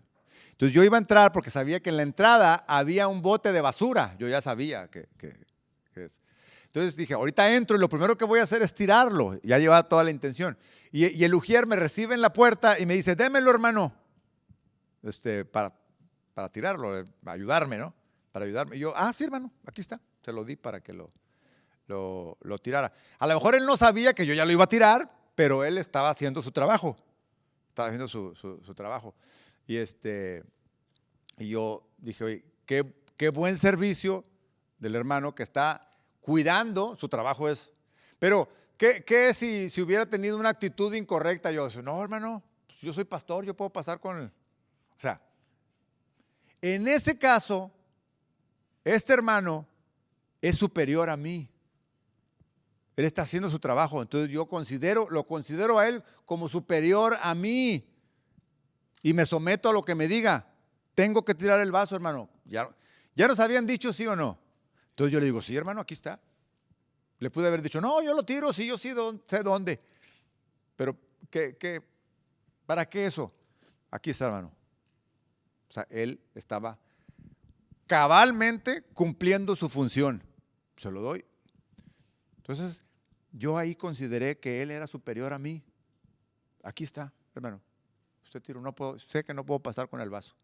Entonces yo iba a entrar porque sabía que en la entrada había un bote de basura. Yo ya sabía que es. Entonces dije, ahorita entro y lo primero que voy a hacer es tirarlo. Ya llevaba toda la intención. Y el ujier me recibe en la puerta y me dice, démelo, hermano, para tirarlo, para ayudarme, ¿no? Para ayudarme. Y yo, sí, hermano, aquí está. Se lo di para que lo tirara. A lo mejor él no sabía que yo ya lo iba a tirar, pero él estaba haciendo su trabajo. Estaba haciendo su trabajo. Y yo dije, oye, qué buen servicio del hermano que está cuidando, su trabajo es. Pero, ¿qué si hubiera tenido una actitud incorrecta? Yo decía, no, hermano, pues yo soy pastor, yo puedo pasar con él. O sea, en ese caso, este hermano es superior a mí. Él está haciendo su trabajo, entonces yo lo considero a él como superior a mí. Y me someto a lo que me diga. Tengo que tirar el vaso, hermano. Ya nos habían dicho sí o no. Entonces yo le digo, sí, hermano, aquí está. Le pude haber dicho, no, yo lo tiro, sí, yo sí sé dónde. Pero, ¿para qué eso? Aquí está, hermano. O sea, él estaba cabalmente cumpliendo su función. Se lo doy. Entonces, yo ahí consideré que él era superior a mí. Aquí está, hermano. Usted tiro, sé que no puedo pasar con el vaso.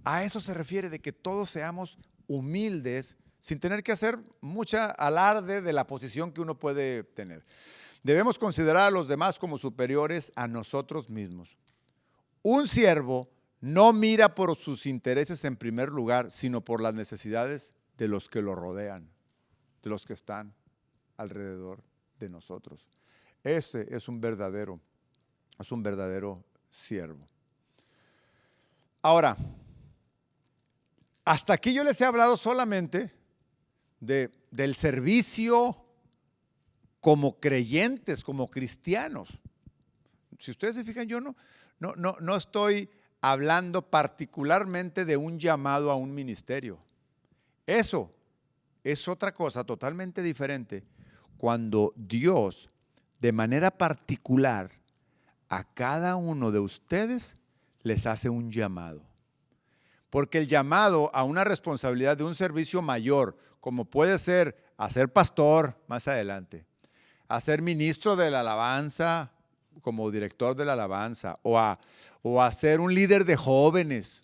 A eso se refiere de que todos seamos humildes sin tener que hacer mucha alarde de la posición que uno puede tener. Debemos considerar a los demás como superiores a nosotros mismos. Un siervo no mira por sus intereses en primer lugar, sino por las necesidades de los que lo rodean, de los que están alrededor de nosotros. Ese es un verdadero siervo. Ahora, hasta aquí yo les he hablado solamente del servicio como creyentes, como cristianos. Si ustedes se fijan, yo no estoy hablando particularmente de un llamado a un ministerio. Eso es otra cosa totalmente diferente cuando Dios, de manera particular, a cada uno de ustedes les hace un llamado. Porque el llamado a una responsabilidad de un servicio mayor, como puede ser a ser pastor más adelante, a ser ministro de la alabanza, como director de la alabanza, o a ser un líder de jóvenes,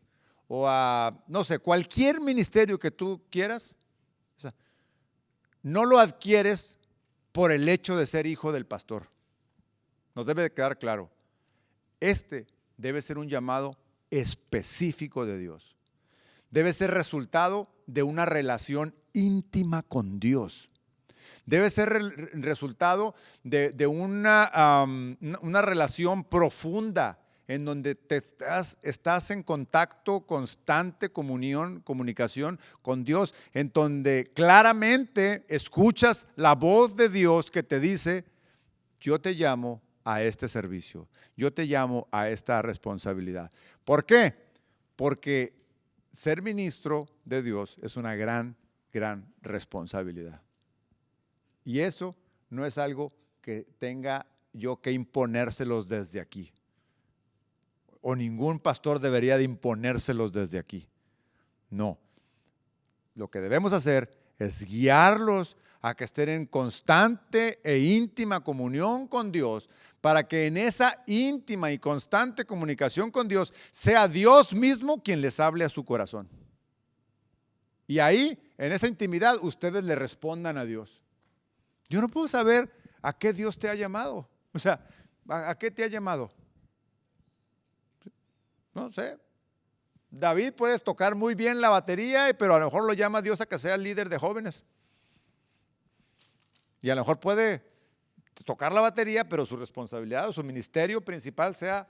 o a, no sé, cualquier ministerio que tú quieras, o sea, no lo adquieres por el hecho de ser hijo del pastor. Nos debe de quedar claro. Este debe ser un llamado específico de Dios. Debe ser resultado de una relación íntima con Dios. Debe ser resultado de una relación profunda en donde estás en contacto constante, comunicación con Dios, en donde claramente escuchas la voz de Dios que te dice, yo te llamo a este servicio, yo te llamo a esta responsabilidad. ¿Por qué? Porque ser ministro de Dios es una gran responsabilidad. Y eso no es algo que tenga yo que imponérselos desde aquí. O ningún pastor debería de imponérselos desde aquí. No. Lo que debemos hacer es guiarlos a que estén en constante e íntima comunión con Dios, para que en esa íntima y constante comunicación con Dios sea Dios mismo quien les hable a su corazón. Y ahí, en esa intimidad, ustedes le respondan a Dios. Yo no puedo saber a qué Dios te ha llamado. O sea, ¿a qué te ha llamado? No sé. David puede tocar muy bien la batería, pero a lo mejor lo llama Dios a que sea líder de jóvenes. Y a lo mejor puede tocar la batería, pero su responsabilidad o su ministerio principal sea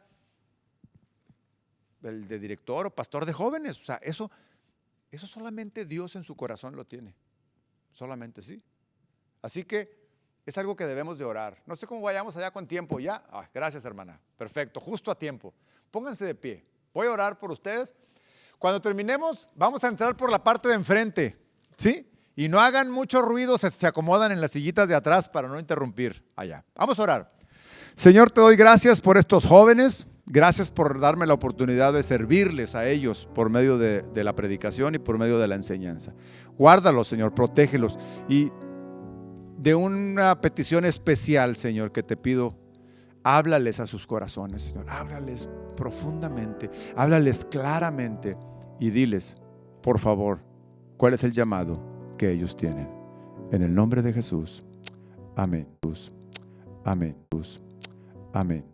el de director o pastor de jóvenes. O sea, eso solamente Dios en su corazón lo tiene. Solamente sí. Así que es algo que debemos de orar. No sé cómo vayamos allá con tiempo. ¿Ya? Gracias, hermana. Perfecto, justo a tiempo. Pónganse de pie. Voy a orar por ustedes. Cuando terminemos, vamos a entrar por la parte de enfrente, ¿sí? Y no hagan mucho ruido, se acomodan en las sillitas de atrás para no interrumpir allá. Vamos a orar. Señor, te doy gracias por estos jóvenes. Gracias por darme la oportunidad de servirles a ellos por medio de la predicación y por medio de la enseñanza. Guárdalos, Señor, protégelos. Y de una petición especial, Señor, que te pido, háblales a sus corazones, Señor. Háblales profundamente, háblales claramente y diles, por favor, cuál es el llamado que ellos tienen. En el nombre de Jesús. Amén. Amén. Amén.